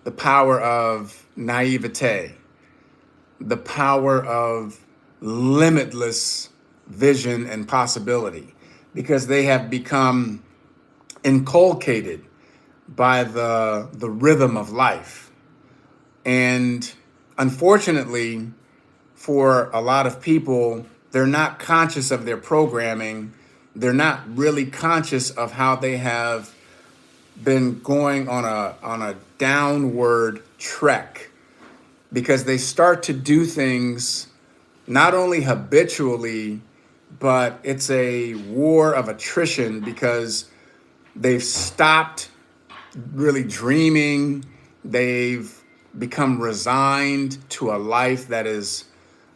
the power of naivete, the power of limitless vision and possibility, because they have become inculcated by the rhythm of life. And unfortunately, for a lot of people, they're not conscious of their programming. They're not really conscious of how they have been going on a downward trek, because they start to do things not only habitually, but it's a war of attrition because they've stopped really dreaming. They've become resigned to a life that is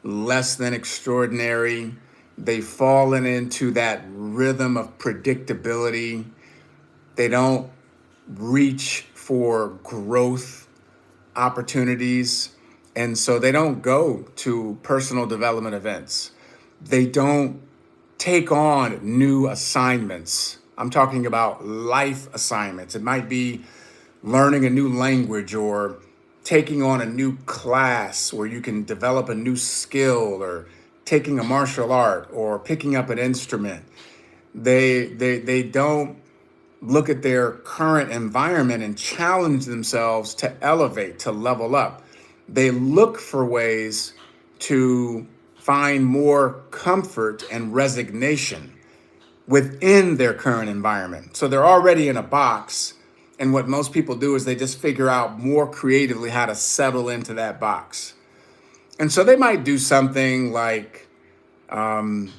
less than extraordinary. They've fallen into that rhythm of predictability. They don't reach for growth opportunities. And so they don't go to personal development events. They don't take on new assignments. I'm talking about life assignments. It might be learning a new language or taking on a new class where you can develop a new skill, or taking a martial art or picking up an instrument. They don't look at their current environment and challenge themselves to elevate, to level up. They look for ways to find more comfort and resignation within their current environment. So they're already in a box. And what most people do is they just figure out more creatively how to settle into that box. And so they might do something like, I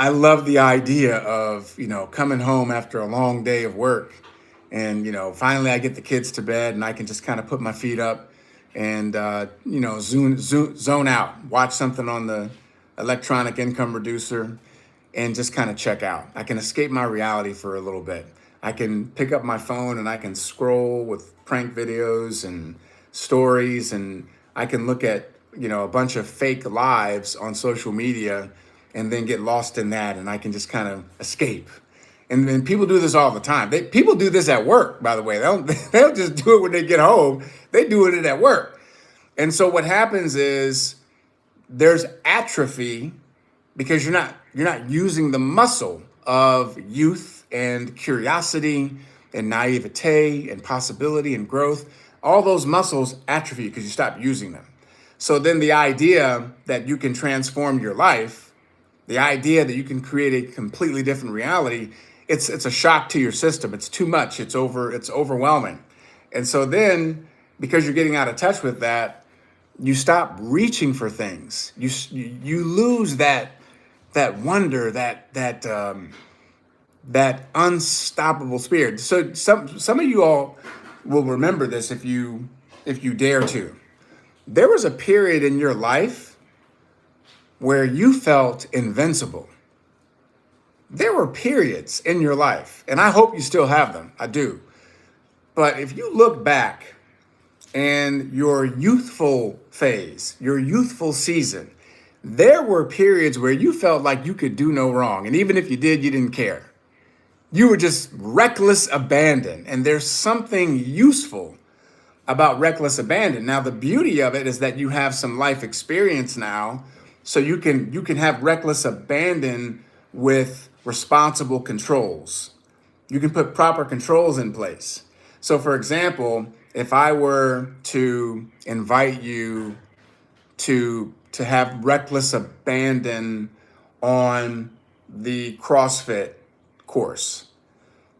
love the idea of, coming home after a long day of work, and, finally I get the kids to bed and I can just kind of put my feet up and, zone out, watch something on the electronic income reducer, and just kind of check out. I can escape my reality for a little bit. I can pick up my phone and I can scroll with prank videos and stories, and I can look at, a bunch of fake lives on social media and then get lost in that, and I can just kind of escape. And then people do this all the time. People do this at work, by the way. They don't just do it when they get home. They do it at work. And so what happens is there's atrophy because you're not using the muscle of youth and curiosity and naivete and possibility and growth. All those muscles atrophy because you stop using them. So then the idea that you can transform your life, the idea that you can create a completely different reality, it's a shock to your system. It's too much. It's overwhelming. And so then, because you're getting out of touch with that, you stop reaching for things. You lose that wonder, that unstoppable spirit. So some of you all will remember this if you dare to. There was a period in your life where you felt invincible. There were periods in your life, and I hope you still have them. I do. But if you look back and your youthful phase, your youthful season, there were periods where you felt like you could do no wrong. And even if you did, you didn't care. You were just reckless abandon. And there's something useful about reckless abandon. Now, the beauty of it is that you have some life experience now, so you can have reckless abandon with responsible controls. You can put proper controls in place. So, for example, if I were to invite you to have reckless abandon on the CrossFit course,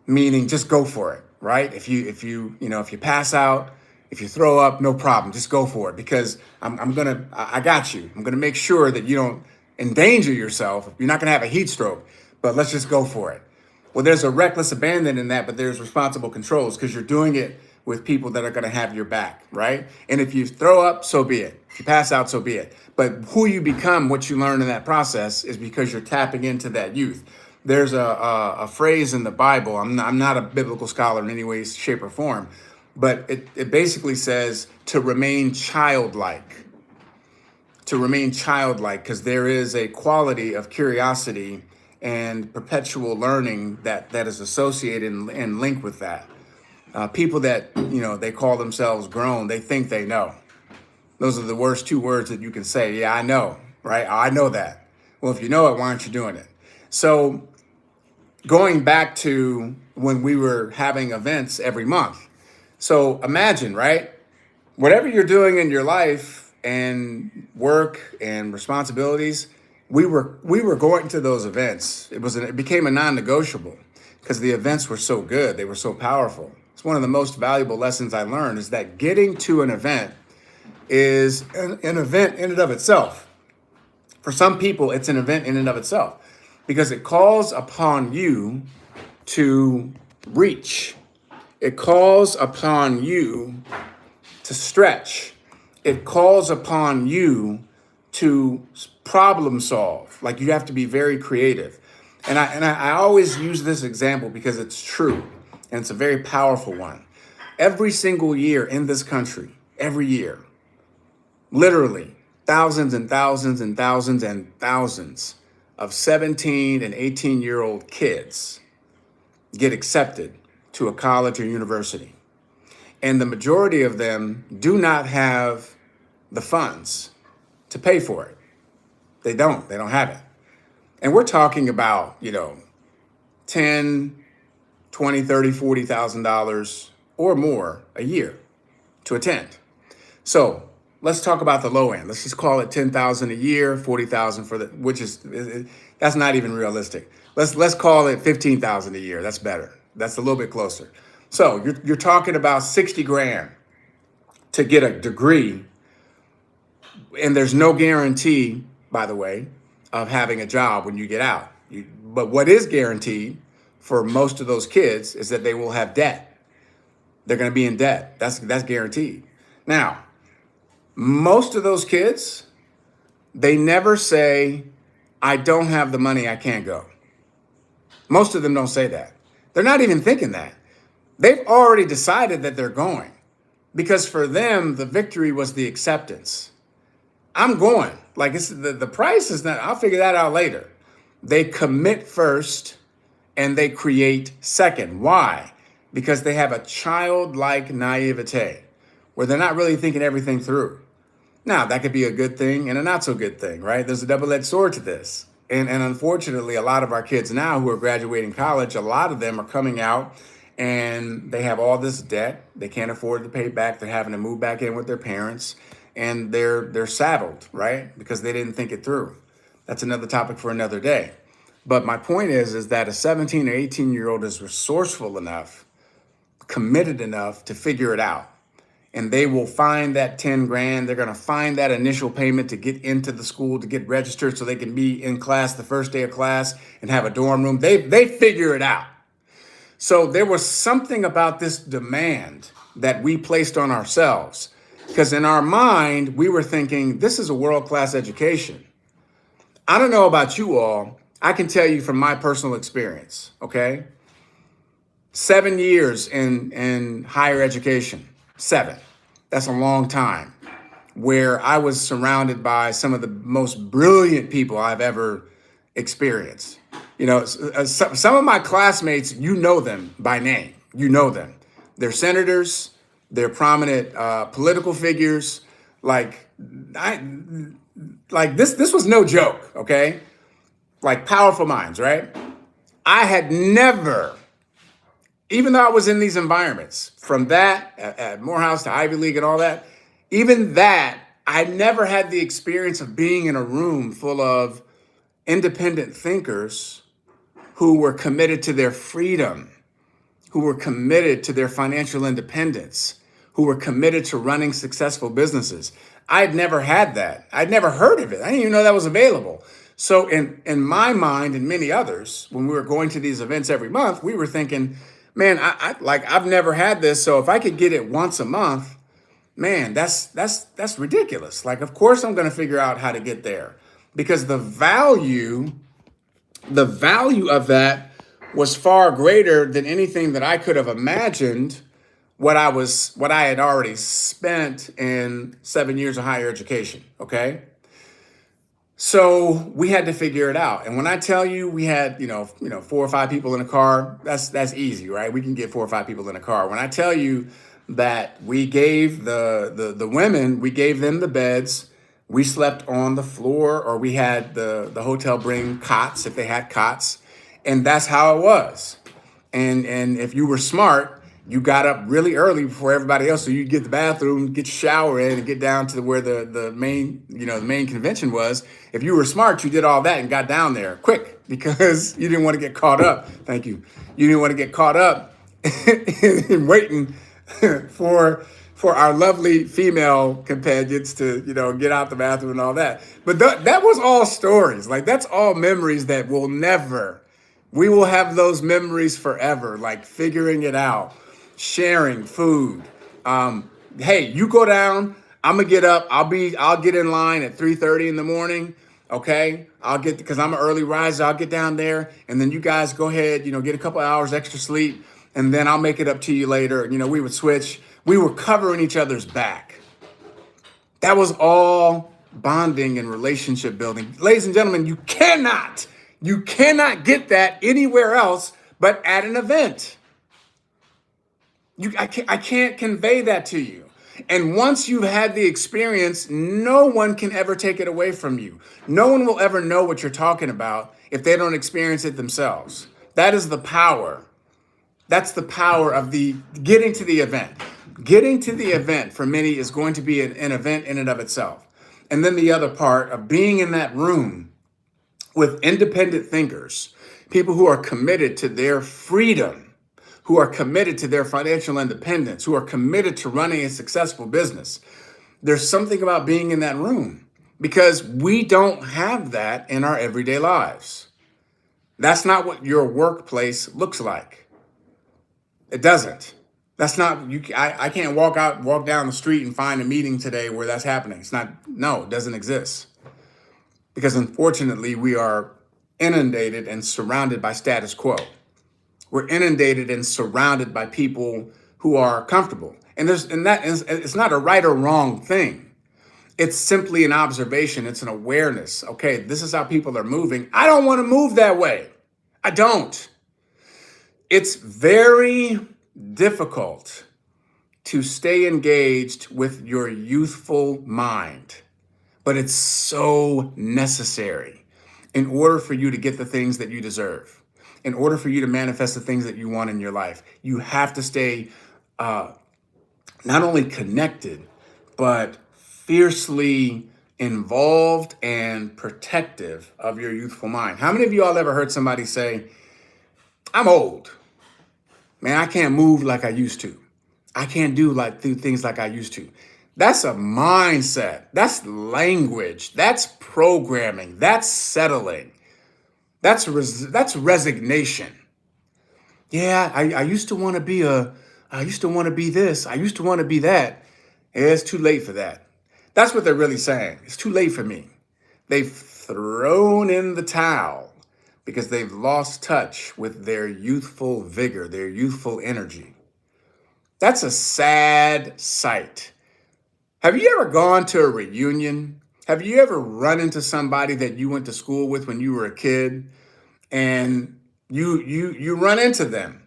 meaning just go for it, right? If you pass out, if you throw up, no problem, just go for it, because I got you. I'm gonna make sure that you don't endanger yourself. You're not gonna have a heat stroke, but let's just go for it. Well, there's a reckless abandon in that, but there's responsible controls because you're doing it with people that are going to have your back, right? And if you throw up, so be it. If you pass out, so be it. But who you become, what you learn in that process, is because you're tapping into that youth. There's a phrase in the Bible. I'm not a biblical scholar in any way, shape, or form, but it basically says to remain childlike. To remain childlike, because there is a quality of curiosity and perpetual learning that is associated and linked with that. People that, they call themselves grown, they think they know. Those are the worst two words that you can say. Yeah, I know, right? I know that. Well, if you know it, why aren't you doing it? So going back to when we were having events every month. So imagine, right? Whatever you're doing in your life and work and responsibilities, we were going to those events. It became a non-negotiable because the events were so good. They were so powerful. It's one of the most valuable lessons I learned is that getting to an event is an event in and of itself. For some people, it's an event in and of itself because it calls upon you to reach. It calls upon you to stretch. It calls upon you to problem solve. Like you have to be very creative. And I always use this example because it's true and it's a very powerful one. Every single year in this country, every year, literally thousands and thousands and thousands and thousands of 17 and 18-year-old kids get accepted to a college or university. And the majority of them do not have the funds to pay for it. They don't have it. And we're talking about, 10, 20, 30, $40,000 or more a year to attend. So let's talk about the low end. Let's just call it 10,000 a year, 40,000 for which is that's not even realistic. Let's call it 15,000 a year. That's better. That's a little bit closer. So you're talking about 60 grand to get a degree, and there's no guarantee, by the way, of having a job when you get out. But what is guaranteed for most of those kids is that they will have debt. They're going to be in debt. That's guaranteed. Now, most of those kids, they never say, I don't have the money, I can't go. Most of them don't say that. They're not even thinking that. They've already decided that they're going because for them, the victory was the acceptance. I'm going. Like it's the price is not, I'll figure that out later. They commit first and they create second. Why? Because they have a childlike naivete where they're not really thinking everything through. Now, that could be a good thing and a not so good thing, right? There's a double-edged sword to this. And unfortunately, a lot of our kids now who are graduating college, a lot of them are coming out and they have all this debt. They can't afford to pay back. They're having to move back in with their parents and they're saddled, right? Because they didn't think it through. That's another topic for another day. But my point is that a 17 or 18-year-old is resourceful enough, committed enough to figure it out. And they will find that 10 grand. They're going to find that initial payment to get into the school, to get registered so they can be in class the first day of class and have a dorm room. They figure it out. So there was something about this demand that we placed on ourselves because in our mind, we were thinking, this is a world-class education. I don't know about you all. I can tell you from my personal experience, okay? 7 years in higher education. 7. That's a long time where I was surrounded by some of the most brilliant people I've ever experienced. Some of my classmates, you know them by name. You know them. They're senators. They're prominent political figures. Like this was no joke, okay? Like powerful minds, right? I had never, even though I was in these environments, from that at Morehouse to Ivy League and all that, even that, I never had the experience of being in a room full of independent thinkers who were committed to their freedom, who were committed to their financial independence, who were committed to running successful businesses. I'd never had that. I'd never heard of it. I didn't even know that was available. So in my mind and many others, when we were going to these events every month, we were thinking, man, I've never had this. So if I could get it once a month, man, that's ridiculous. Like, of course I'm going to figure out how to get there because the value of that was far greater than anything that I could have imagined what I had already spent in 7 years of higher education. Okay. So we had to figure it out. And when I tell you we had, 4 or 5 people in a car, that's easy, right? We can get 4 or 5 people in a car. When I tell you that we gave the women, we gave them the beds, we slept on the floor, or we had the hotel bring cots if they had cots, and that's how it was. And if you were smart, you got up really early before everybody else, so you get the bathroom, get your shower in, and get down to where the main the main convention was. If you were smart, you did all that and got down there quick because you didn't want to get caught up. Thank you. You didn't want to get caught up in waiting for our lovely female companions to get out the bathroom and all that. But that was all stories. Like, that's all memories that will never. We will have those memories forever, like figuring it out, sharing food. Hey, you go down, I'm gonna get up. I'll get in line at 3:30 in the morning. Okay, because I'm an early riser. I'll get down there, and then you guys go ahead, get a couple hours extra sleep, and then I'll make it up to you later. We would switch. We were covering each other's back. That was all bonding and relationship building. Ladies and gentlemen, you cannot get that anywhere else but at an event. I can't convey that to you. And once you've had the experience, no one can ever take it away from you. No one will ever know what you're talking about if they don't experience it themselves. That is the power. That's the power of the getting to the event. Getting to the event for many is going to be an event in and of itself. And then the other part of being in that room with independent thinkers, people who are committed to their freedom, who are committed to their financial independence, who are committed to running a successful business. There's something about being in that room because we don't have that in our everyday lives. That's not what your workplace looks like. It doesn't. That's not, I can't walk down the street and find a meeting today where that's happening. It doesn't exist. Because unfortunately, we are inundated and surrounded by status quo. We're inundated and surrounded by people who are comfortable. It's not a right or wrong thing. It's simply an observation. It's an awareness. Okay, this is how people are moving. I don't want to move that way. I don't. It's very difficult to stay engaged with your youthful mind, but it's so necessary in order for you to get the things that you deserve, in order for you to manifest the things that you want in your life. You have to stay not only connected, but fiercely involved and protective of your youthful mind. How many of you all ever heard somebody say, I'm old. Man, I can't move like I used to. I can't do things like I used to. That's a mindset. That's language. That's programming. That's settling. That's resignation. Yeah, I used to want to be I used to want to be this. I used to want to be that. Yeah, it's too late for that. That's what they're really saying. It's too late for me. They've thrown in the towel because they've lost touch with their youthful vigor, their youthful energy. That's a sad sight. Have you ever gone to a reunion? Have you ever run into somebody that you went to school with when you were a kid, and you run into them,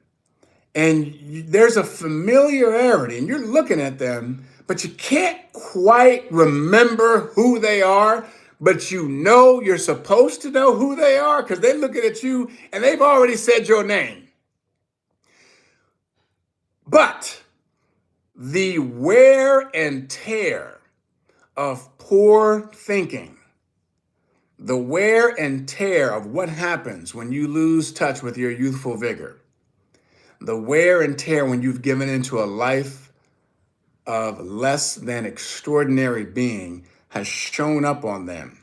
and there's a familiarity, and you're looking at them, but you can't quite remember who they are, but you're supposed to know who they are because they're looking at you and they've already said your name. But the wear and tear of poor thinking, the wear and tear of what happens when you lose touch with your youthful vigor, the wear and tear when you've given into a life of less than extraordinary being has shown up on them,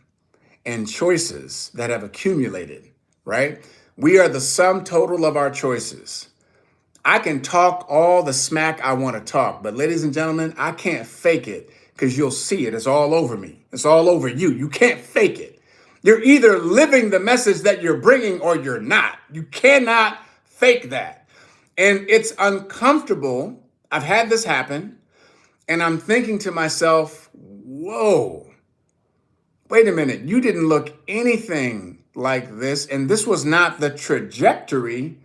and choices that have accumulated, right? We are the sum total of our choices. I can talk all the smack I want to talk, but ladies and gentlemen, I can't fake it because you'll see it. It's all over me. It's all over you. You can't fake it. You're either living the message that you're bringing or you're not. You cannot fake that. And it's uncomfortable. I've had this happen, and I'm thinking to myself, whoa, wait a minute, you didn't look anything like this. And this was not the trajectory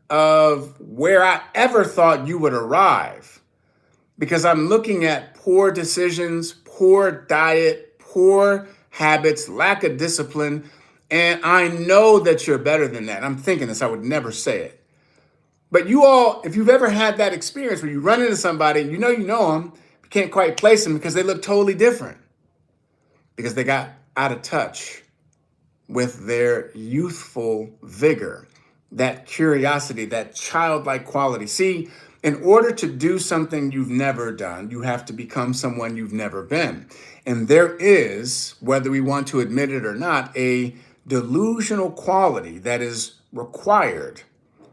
of where I ever thought you would arrive. Because I'm looking at poor decisions, poor diet, poor habits, lack of discipline. And I know that you're better than that. I'm thinking this, I would never say it. But you all, if you've ever had that experience where you run into somebody, you know them, you can't quite place them because they look totally different, because they got out of touch with their youthful vigor, that curiosity, that childlike quality. See, in order to do something you've never done, you have to become someone you've never been. And there is, whether we want to admit it or not, a delusional quality that is required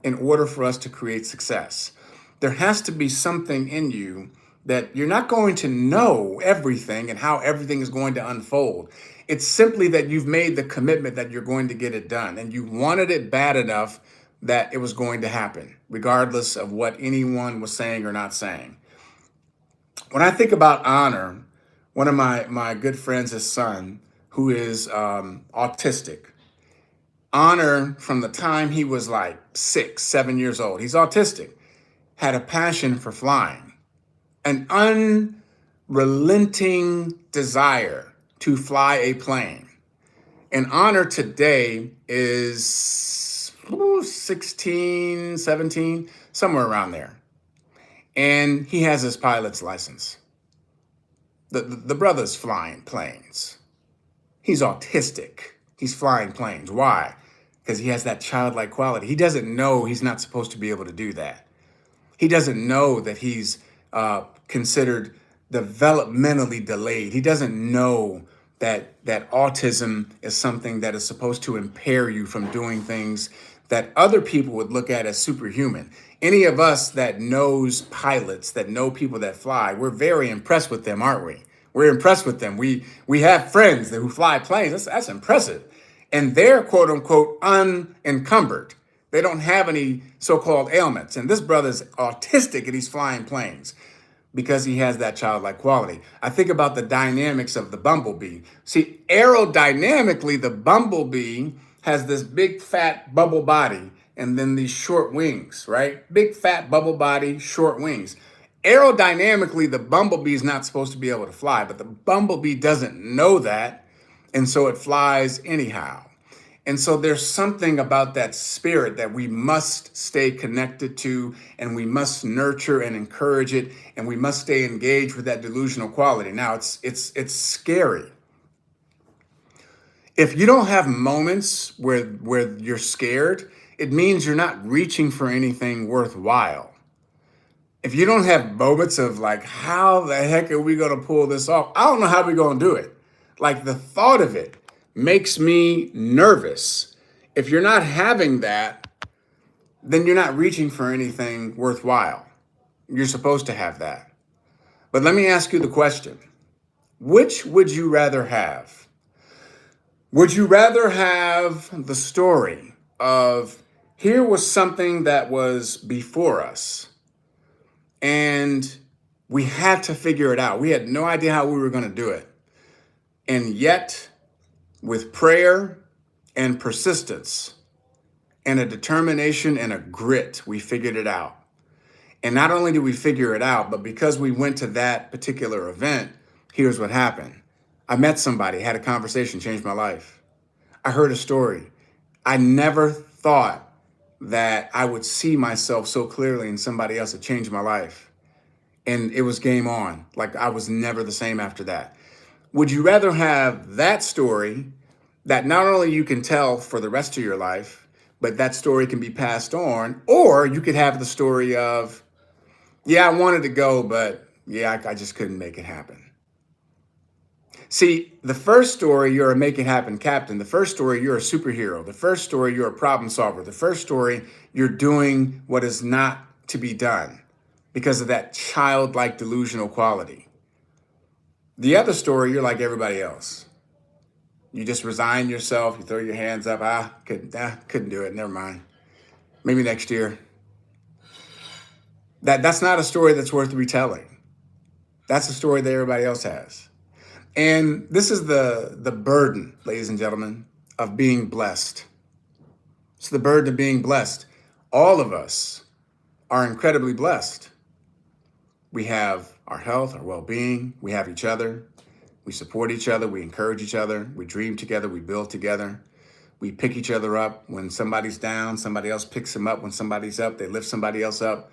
in order for us to create success. There has to be something in you that you're not going to know everything and how everything is going to unfold. It's simply that you've made the commitment that you're going to get it done, and you wanted it bad enough that it was going to happen, regardless of what anyone was saying or not saying. When I think about honor, one of my good friends, his son, who is autistic, Honor, from the time he was like 6, 7 years old, he's autistic, had a passion for flying, an unrelenting desire to fly a plane. And Honor today is 16, 17, somewhere around there. And he has his pilot's license. The brother's flying planes. He's autistic. He's flying planes. Why? Because he has that childlike quality. He doesn't know he's not supposed to be able to do that. He doesn't know that he's considered developmentally delayed. He doesn't know that autism is something that is supposed to impair you from doing things that other people would look at as superhuman. Any of us that knows pilots, that know people that fly, we're very impressed with them, aren't we? We're impressed with them. We have friends who fly planes. That's impressive. And they're quote unquote unencumbered. They don't have any so-called ailments. And this brother's autistic and he's flying planes because he has that childlike quality. I think about the dynamics of the bumblebee. See, aerodynamically, the bumblebee has this big fat bubble body and then these short wings, right? Big fat bubble body, short wings. Aerodynamically, the bumblebee is not supposed to be able to fly, but the bumblebee doesn't know that. And so it flies anyhow. And so there's something about that spirit that we must stay connected to, and we must nurture and encourage it, and we must stay engaged with that delusional quality. Now, it's scary. If you don't have moments where you're scared, it means you're not reaching for anything worthwhile. If you don't have moments of like, how the heck are we going to pull this off? I don't know how we're going to do it. Like, the thought of it makes me nervous. If you're not having that, then you're not reaching for anything worthwhile. You're supposed to have that. But let me ask you the question. Which would you rather have? Would you rather have the story of here was something that was before us and we had to figure it out. We had no idea how we were going to do it. And yet, with prayer and persistence and a determination and a grit, we figured it out. And not only did we figure it out, but because we went to that particular event, here's what happened. I met somebody, had a conversation, changed my life. I heard a story. I never thought that I would see myself so clearly in somebody else. It changed my life. And it was game on. Like, I was never the same after that. Would you rather have that story that not only you can tell for the rest of your life, but that story can be passed on, or you could have the story of, yeah, I wanted to go, but yeah, I just couldn't make it happen. See, the first story, you're a make it happen captain. The first story, you're a superhero. The first story, you're a problem solver. The first story, you're doing what is not to be done because of that childlike delusional quality. The other story, you're like everybody else. You just resign yourself. You throw your hands up. Couldn't do it. Never mind. Maybe next year. That's not a story that's worth retelling. That's a story that everybody else has. And this is the burden, ladies and gentlemen, of being blessed. It's the burden of being blessed. All of us are incredibly blessed. We have our health, our well-being, we have each other, we support each other, we encourage each other, we dream together, we build together. We pick each other up when somebody's down, somebody else picks them up. When somebody's up, they lift somebody else up.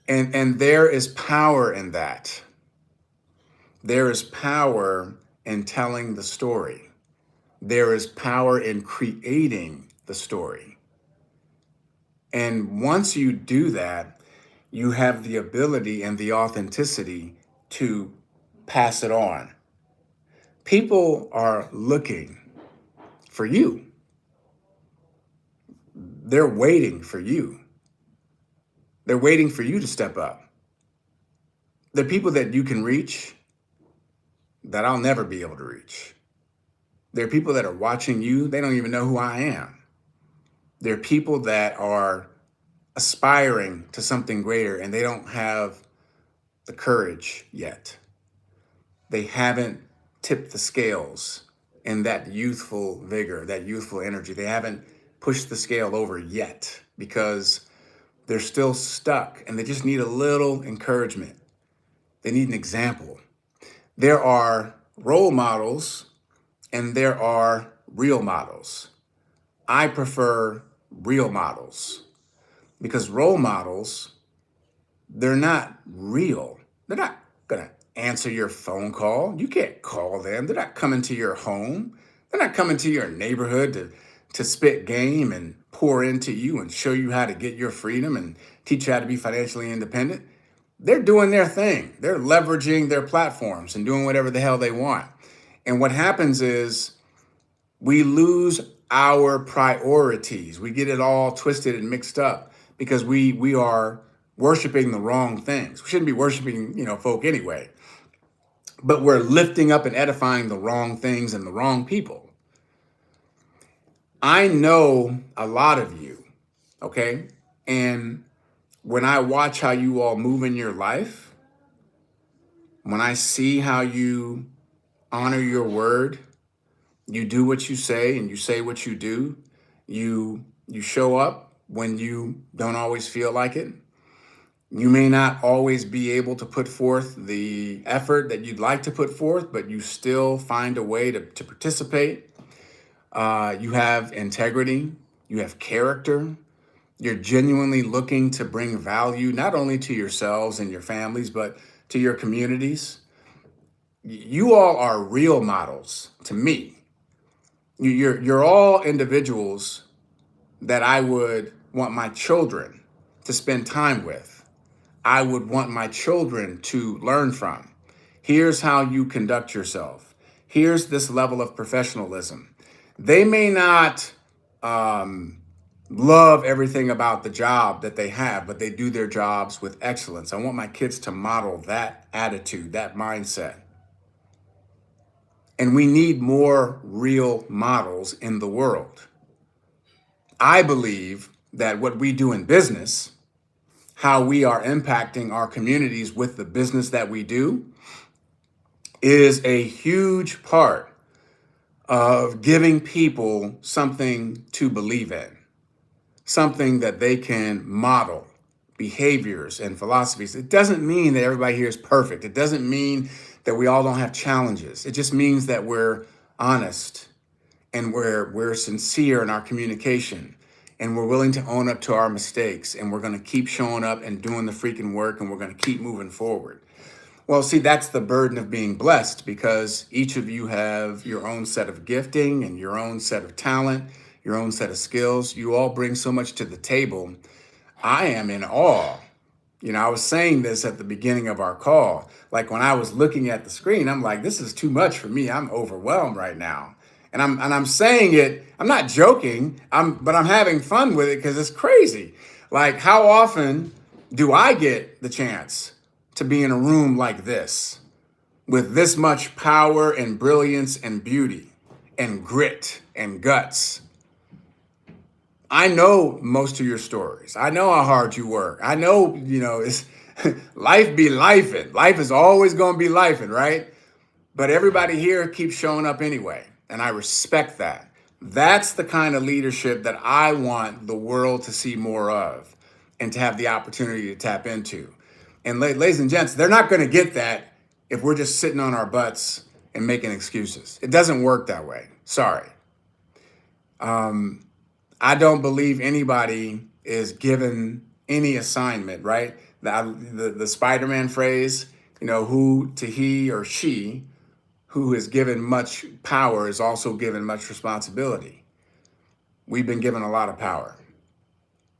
And there is power in that. There is power in telling the story. There is power in creating the story. And once you do that, you have the ability and the authenticity to pass it on. People are looking for you. They're waiting for you. They're waiting for you to step up. The people that you can reach that I'll never be able to reach. There are people that are watching you. They don't even know who I am. There are people that are aspiring to something greater and they don't have the courage yet. They haven't tipped the scales in that youthful vigor, that youthful energy. They haven't pushed the scale over yet because they're still stuck and they just need a little encouragement. They need an example. There are role models and there are real models. I prefer real models because role models, they're not real. They're not going to answer your phone call. You can't call them. They're not coming to your home. They're not coming to your neighborhood to spit game and pour into you and show you how to get your freedom and teach you how to be financially independent. They're doing their thing. They're leveraging their platforms and doing whatever the hell they want. And what happens is we lose our priorities. We get it all twisted and mixed up because we are worshiping the wrong things. We shouldn't be worshiping, folk anyway. But we're lifting up and edifying the wrong things and the wrong people. I know a lot of you, okay? And when I watch how you all move in your life, when I see how you honor your word, you do what you say and you say what you do, you show up when you don't always feel like it. You may not always be able to put forth the effort that you'd like to put forth, but you still find a way to participate. You have integrity, you have character. You're genuinely looking to bring value, not only to yourselves and your families, but to your communities. You all are real models to me. You're all individuals that I would want my children to spend time with. I would want my children to learn from. Here's how you conduct yourself. Here's this level of professionalism. They may not love everything about the job that they have, but they do their jobs with excellence. I want my kids to model that attitude, that mindset. And we need more real models in the world. I believe that what we do in business, how we are impacting our communities with the business that we do, is a huge part of giving people something to believe in, something that they can model, behaviors and philosophies. It doesn't mean that everybody here is perfect. It doesn't mean that we all don't have challenges. It just means that we're honest and we're sincere in our communication and we're willing to own up to our mistakes and we're going to keep showing up and doing the freaking work and we're going to keep moving forward. Well, see, that's the burden of being blessed because each of you have your own set of gifting and your own set of talent, your own set of skills. You all bring so much to the table. I am in awe. I was saying this at the beginning of our call. Like when I was looking at the screen, I'm like, this is too much for me. I'm overwhelmed right now. And I'm saying it, I'm not joking, but I'm having fun with it because it's crazy. Like how often do I get the chance to be in a room like this with this much power and brilliance and beauty and grit and guts? I know most of your stories. I know how hard you work. I know, it's life be lifing. Life is always going to be lifing, right? But everybody here keeps showing up anyway, and I respect that. That's the kind of leadership that I want the world to see more of and to have the opportunity to tap into. And ladies and gents, they're not going to get that if we're just sitting on our butts and making excuses. It doesn't work that way. Sorry. I don't believe anybody is given any assignment, right? The Spider-Man phrase, who to he or she who is given much power is also given much responsibility. We've been given a lot of power.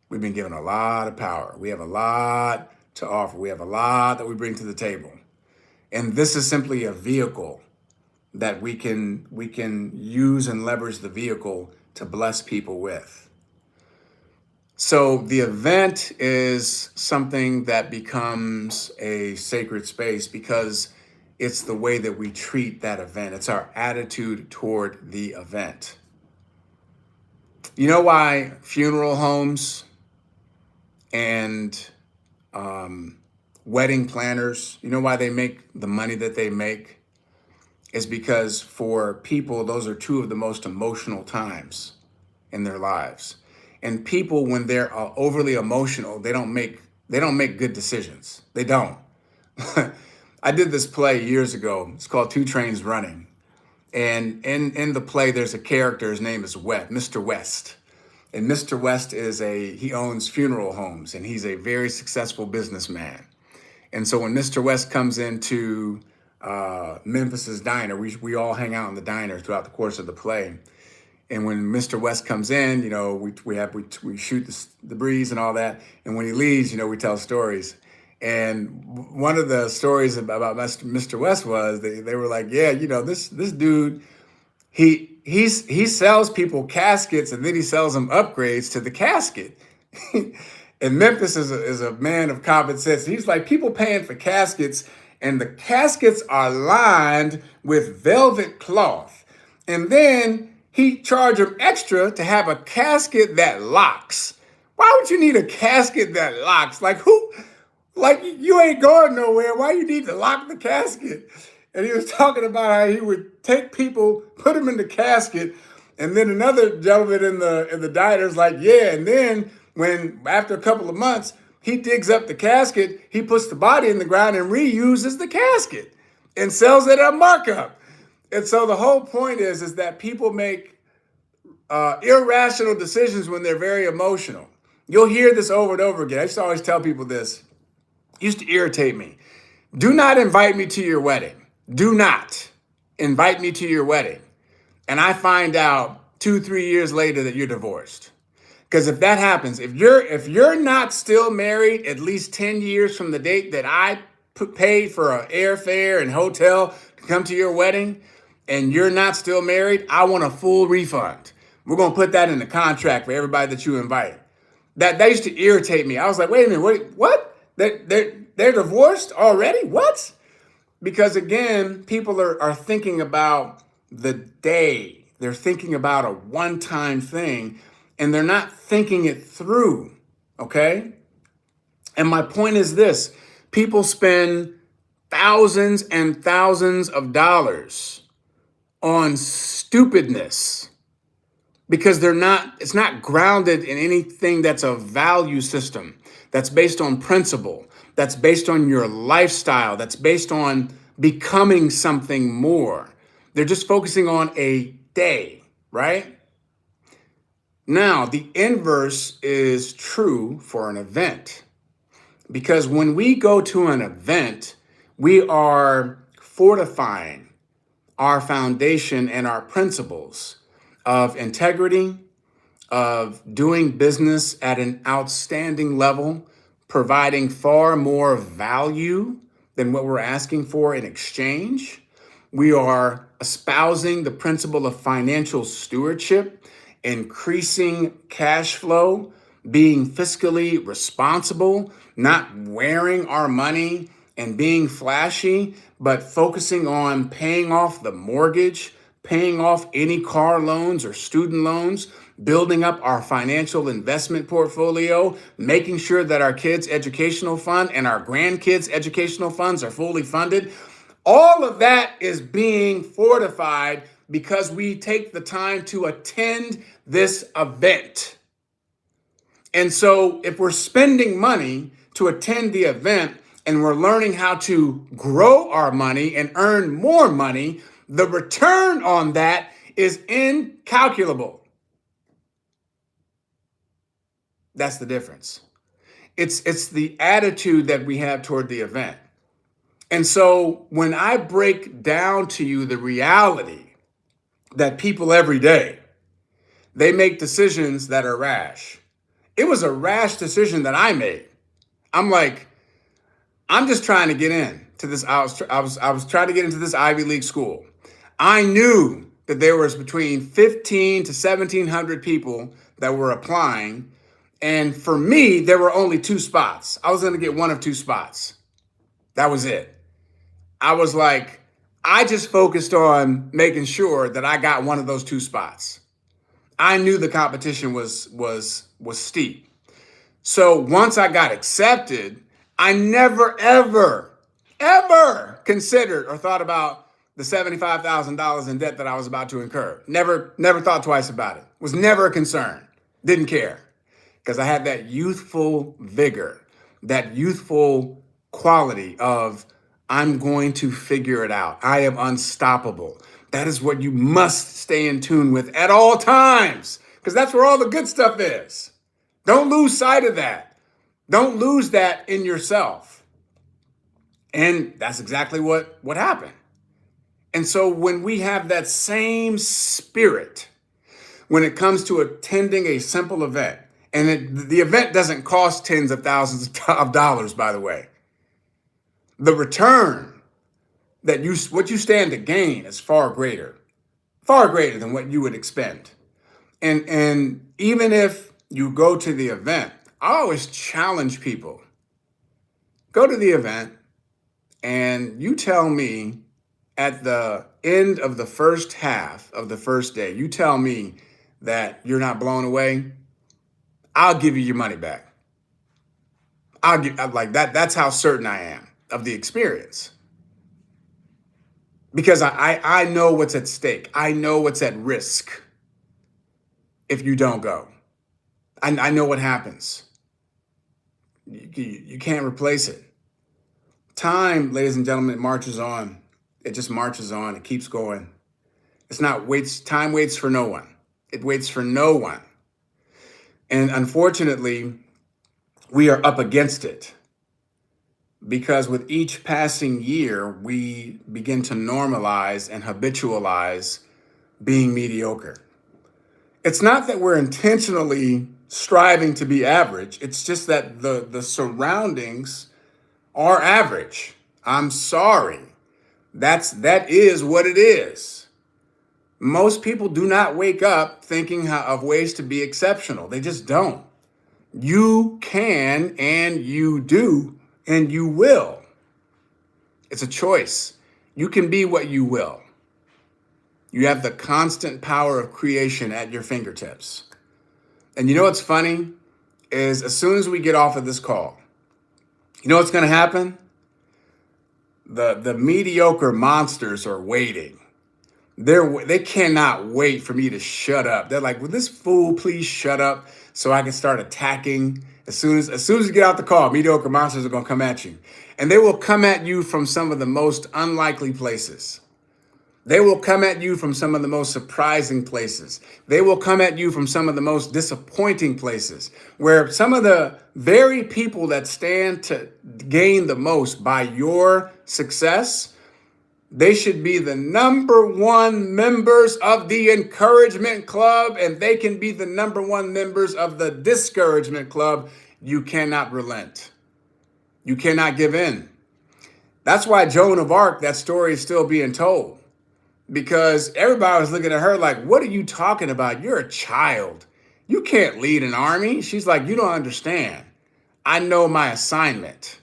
We've been given a lot of power. We have a lot to offer. We have a lot that we bring to the table. And this is simply a vehicle that we can use and leverage the vehicle to bless people with. So the event is something that becomes a sacred space because it's the way that we treat that event. It's our attitude toward the event. You know why funeral homes and wedding planners, you know why they make the money that they make? Is because for people, those are two of the most emotional times in their lives. And people, when they're overly emotional, they don't make good decisions. They don't. I did this play years ago. It's called Two Trains Running. And in the play, there's a character, his name is Mr. West. And Mr. West he owns funeral homes, and he's a very successful businessman. And so when Mr. West comes into Memphis's diner, we all hang out in the diner throughout the course of the play. And when Mr. West comes in, we shoot the breeze and all that. And when he leaves, we tell stories. And one of the stories about Mr. West was they were like, yeah, this dude, he sells people caskets and then he sells them upgrades to the casket. And Memphis is a man of common sense. He's like, people paying for caskets, and the caskets are lined with velvet cloth. And then he charge them extra to have a casket that locks. Why would you need a casket that locks? Like you ain't going nowhere. Why you need to lock the casket? And he was talking about how he would take people, put them in the casket, and then another gentleman in the diner is like, yeah. And then after a couple of months, he digs up the casket, he puts the body in the ground and reuses the casket and sells it at a markup. And so the whole point is that people make irrational decisions when they're very emotional. You'll hear this over and over again. I used to always tell people this. It used to irritate me. Do not invite me to your wedding. Do not invite me to your wedding. And I find out 2-3 years later that you're divorced. Because if that happens, if you're not still married at least 10 years from the date that I paid for an airfare and hotel to come to your wedding, and you're not still married, I want a full refund. We're going to put that in the contract for everybody that you invite. That used to irritate me. I was like, wait a minute, what? They're divorced already? What? Because again, people are thinking about the day. They're thinking about a one-time thing, and they're not thinking it through, okay? And my point is this. People spend thousands and thousands of dollars on stupidness because it's not grounded in anything that's a value system, that's based on principle, that's based on your lifestyle, that's based on becoming something more. They're just focusing on a day, right? Now, the inverse is true for an event, because when we go to an event, we are fortifying our foundation and our principles of integrity, of doing business at an outstanding level, providing far more value than what we're asking for in exchange. We are espousing the principle of financial stewardship, increasing cash flow, being fiscally responsible, not wearing our money and being flashy, but focusing on paying off the mortgage, paying off any car loans or student loans, building up our financial investment portfolio, making sure that our kids' educational fund and our grandkids' educational funds are fully funded. All of that is being fortified because we take the time to attend this event. And so if we're spending money to attend the event and we're learning how to grow our money and earn more money, the return on that is incalculable. That's the difference. It's the attitude that we have toward the event. And so when I break down to you the reality that people every day, they make decisions that are rash. It was a rash decision that I made. I'm like, I'm just trying to get in to this. I was trying to get into this Ivy League school. I knew that there was between 15 to 1,700 people that were applying. And for me, there were only two spots. I was going to get one of two spots. That was it. I was like, I just focused on making sure that I got one of those two spots. I knew the competition was steep. So once I got accepted, I never, ever considered or thought about the $75,000 in debt that I was about to incur. Never thought twice about it. Was never a concern. Didn't care. Because I had that youthful vigor, that youthful quality of, I'm going to figure it out. I am unstoppable. That is what you must stay in tune with at all times, because that's where all the good stuff is. Don't lose sight of that. Don't lose that in yourself. And that's exactly what happened. And so when we have that same spirit, when it comes to attending a simple event, and the event doesn't cost tens of thousands of dollars, by the way, the return that what you stand to gain is far greater than what you would expend. And even if you go to the event, I always challenge people, go to the event and you tell me at the end of the first half of the first day, you tell me that you're not blown away, I'll give you your money back. That's how certain I am of the experience. Because I know what's at stake. I know what's at risk if you don't go. I know what happens. You can't replace it. Time, ladies and gentlemen, marches on. It just marches on. It keeps going. Time waits for no one. It waits for no one. And unfortunately, we are up against it. Because with each passing year, we begin to normalize and habitualize being mediocre. It's not that we're intentionally striving to be average. It's just that the surroundings are average. I'm sorry. That is what it is. Most people do not wake up thinking of ways to be exceptional. They just don't. You can and you do. And you will. It's a choice. You can be what you will. You have the constant power of creation at your fingertips. And you know what's funny is as soon as we get off of this call, you know what's going to happen? The mediocre monsters are waiting. They cannot wait for me to shut up. They're like, will this fool please shut up so I can start attacking? As soon as you get out the call, mediocre monsters are going to come at you. And they will come at you from some of the most unlikely places. They will come at you from some of the most surprising places. They will come at you from some of the most disappointing places, where some of the very people that stand to gain the most by your success, they should be the number one members of the encouragement club, and they can be the number one members of the discouragement club. You cannot relent. You cannot give in. That's why Joan of Arc, that story is still being told, because everybody was looking at her like, what are you talking about? You're a child. You can't lead an army. She's like, you don't understand. I know my assignment.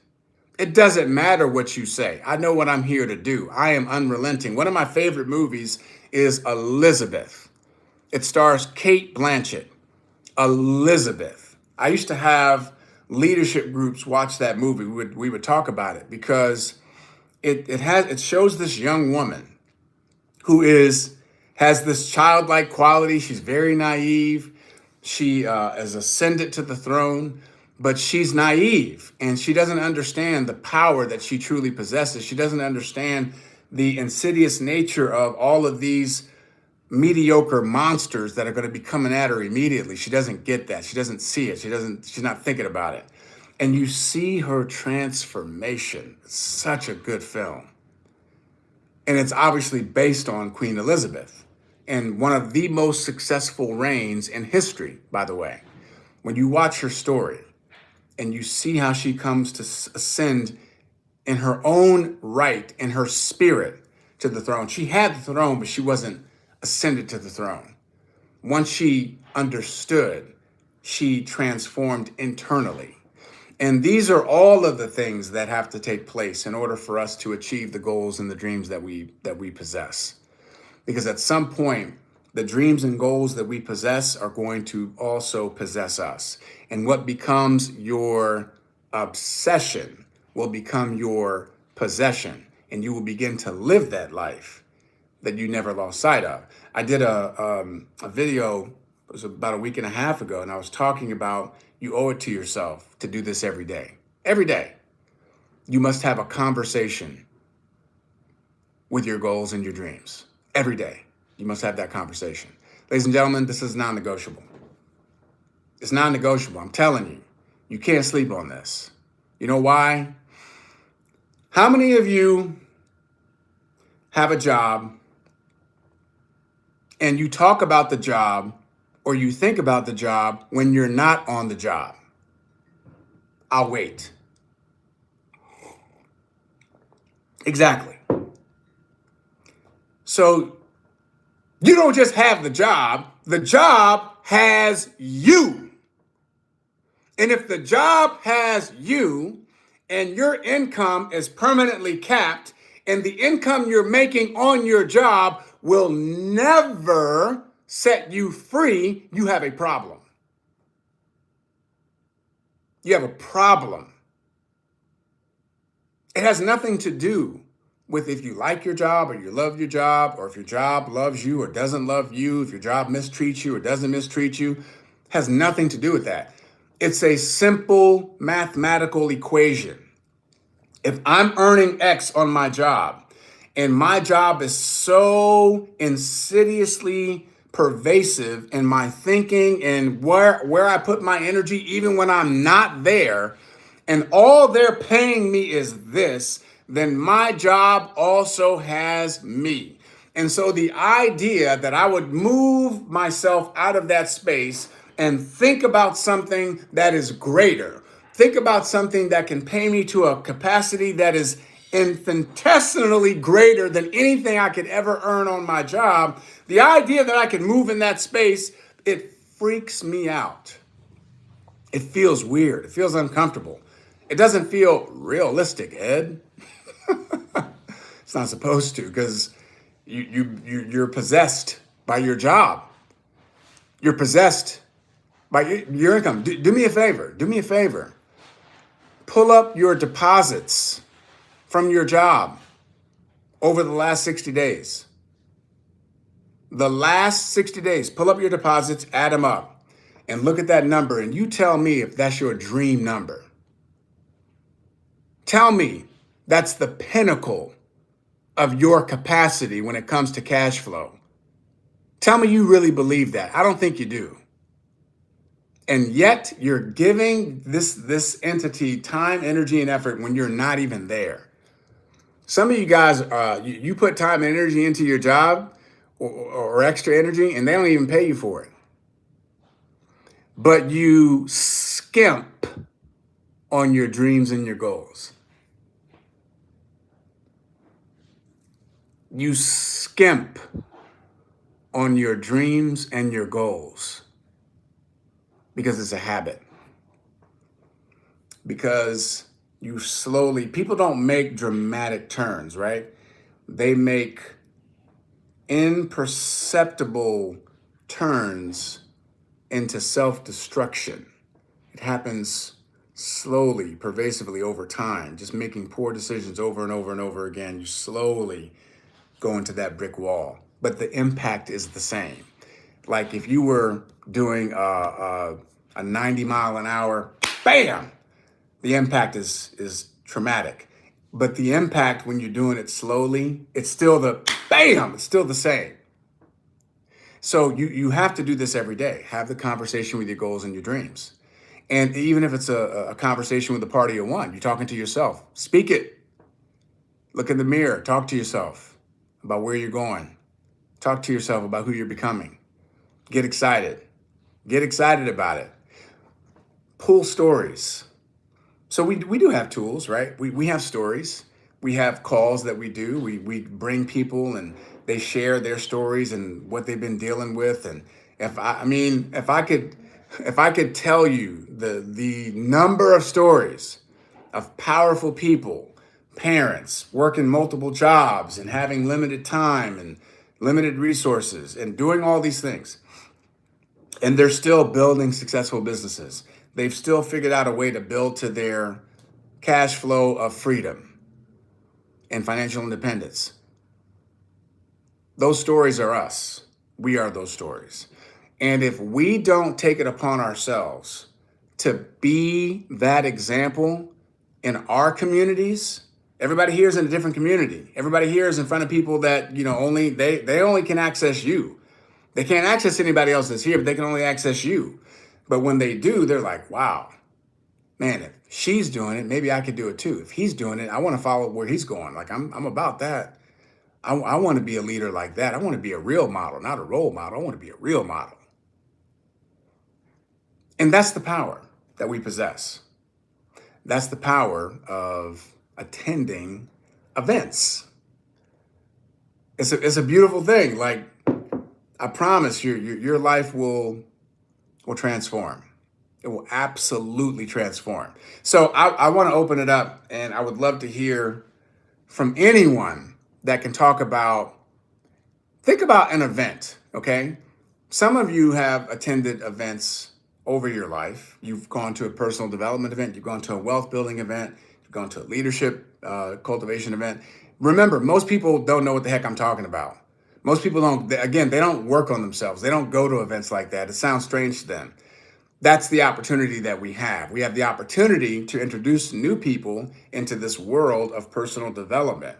It doesn't matter what you say. I know what I'm here to do. I am unrelenting. One of my favorite movies is Elizabeth. It stars Kate Blanchett. Elizabeth. I used to have leadership groups watch that movie. We would talk about it because It shows this young woman who has this childlike quality. She's very naive. She is ascended to the throne, but she's naive and she doesn't understand the power that she truly possesses. She doesn't understand the insidious nature of all of these mediocre monsters that are going to be coming at her immediately. She doesn't get that. She doesn't see it. She's not thinking about it. And you see her transformation. It's such a good film. And it's obviously based on Queen Elizabeth and one of the most successful reigns in history, by the way. When you watch her story and you see how she comes to ascend in her own right, in her spirit, to the throne. She had the throne, but she wasn't ascended to the throne. Once she understood, she transformed internally. And these are all of the things that have to take place in order for us to achieve the goals and the dreams that we possess. Because at some point, the dreams and goals that we possess are going to also possess us. And what becomes your obsession will become your possession. And you will begin to live that life that you never lost sight of. I did a video, it was about a week and a half ago, and I was talking about you owe it to yourself to do this every day. Every day, you must have a conversation with your goals and your dreams. Every day, you must have that conversation. Ladies and gentlemen, this is non-negotiable. It's non-negotiable. I'm telling you, you can't sleep on this. You know why? How many of you have a job and you talk about the job or you think about the job when you're not on the job? I'll wait. Exactly. So you don't just have the job has you. And if the job has you and your income is permanently capped and the income you're making on your job will never set you free, you have a problem. You have a problem. It has nothing to do with if you like your job or you love your job, or if your job loves you or doesn't love you, if your job mistreats you or doesn't mistreat you. It has nothing to do with that. It's a simple mathematical equation. If I'm earning X on my job and my job is so insidiously pervasive in my thinking and where I put my energy, even when I'm not there, and all they're paying me is this, then my job also has me. And so the idea that I would move myself out of that space and think about something that is greater, think about something that can pay me to a capacity that is infinitesimally greater than anything I could ever earn on my job, the idea that I can move in that space, it freaks me out. It feels weird. It feels uncomfortable. It doesn't feel realistic, Ed. It's not supposed to, because you're possessed by your job. You're possessed by your income. Do me a favor. Do me a favor. Pull up your deposits from your job over the last 60 days. The last 60 days, pull up your deposits, add them up, and look at that number, and you tell me if that's your dream number. Tell me that's the pinnacle of your capacity when it comes to cash flow. Tell me you really believe that. I don't think you do. And yet you're giving this entity time, energy, and effort when you're not even there. Some of you guys, you put time and energy into your job or extra energy, and they don't even pay you for it. But you skimp on your dreams and your goals. You skimp on your dreams and your goals because it's a habit. Because people don't make dramatic turns, right? They make imperceptible turns into self-destruction. It happens slowly, pervasively over time, just making poor decisions over and over and over again, you slowly go into that brick wall. But the impact is the same. Like if you were doing a 90 mile an hour, bam, the impact is traumatic. But the impact when you're doing it slowly, it's still the bam, it's still the same. So you have to do this every day. Have the conversation with your goals and your dreams. And even if it's a conversation with the party of one, you're talking to yourself. Speak it. Look in the mirror. Talk to yourself about where you're going. Talk to yourself about who you're becoming. Get excited. Get excited about it. Pull stories. So we do have tools, right? We have stories. We have calls that we do. We bring people and they share their stories and what they've been dealing with. And if I could tell you the number of stories of powerful people, parents working multiple jobs and having limited time and limited resources and doing all these things, and they're still building successful businesses. They've still figured out a way to build to their cash flow of freedom and financial independence. Those stories are us. We are those stories. And if we don't take it upon ourselves to be that example in our communities, everybody here is in a different community. Everybody here is in front of people that, only they only can access you. They can't access anybody else that's here, but they can only access you. But when they do, they're like, wow, man, if she's doing it, maybe I could do it too. If he's doing it, I want to follow where he's going. Like I'm about that. I want to be a leader like that. I want to be a real model, not a role model. I want to be a real model. And that's the power that we possess. That's the power of attending events. It's a beautiful thing. Like I promise you, your life will transform. It will absolutely transform. So I want to open it up, and I would love to hear from anyone that can think about an event, okay? Some of you have attended events over your life. You've gone to a personal development event, you've gone to a wealth building event, you've gone to a leadership cultivation event. Remember, most people don't know what the heck I'm talking about. Most people they don't work on themselves. They don't go to events like that. It sounds strange to them. That's the opportunity that we have. We have the opportunity to introduce new people into this world of personal development,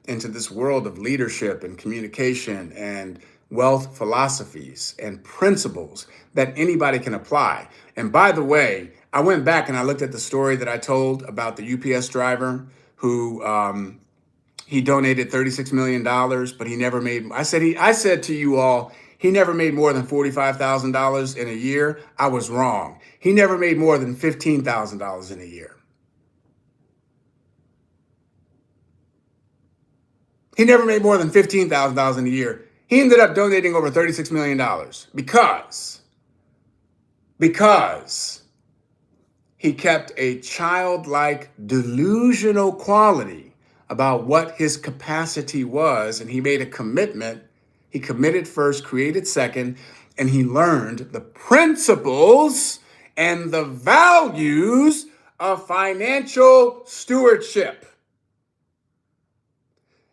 into this world of leadership and communication and wealth philosophies and principles that anybody can apply. And by the way, I went back and I looked at the story that I told about the UPS driver who he donated $36 million, but he never made, I said to you all, he never made more than $45,000 in a year. I was wrong. He never made more than $15,000 in a year. He never made more than $15,000 in a year. He ended up donating over $36 million because he kept a childlike delusional quality about what his capacity was, and he made a commitment. He committed first, created second, and he learned the principles and the values of financial stewardship.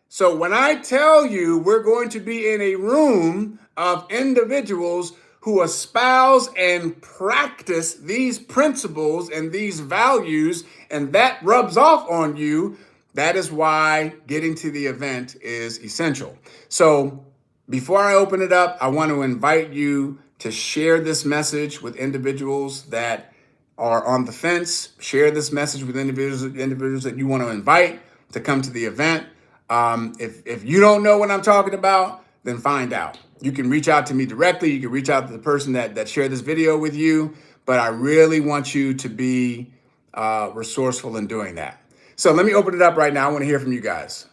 So when I tell you we're going to be in a room of individuals who espouse and practice these principles and these values, and that rubs off on you, that is why getting to the event is essential. So before I open it up, I want to invite you to share this message with individuals that are on the fence. Share this message with individuals that you want to invite to come to the event. If you don't know what I'm talking about, then find out. You can reach out to me directly. You can reach out to the person that shared this video with you. But I really want you to be resourceful in doing that. So let me open it up right now. I want to hear from you guys.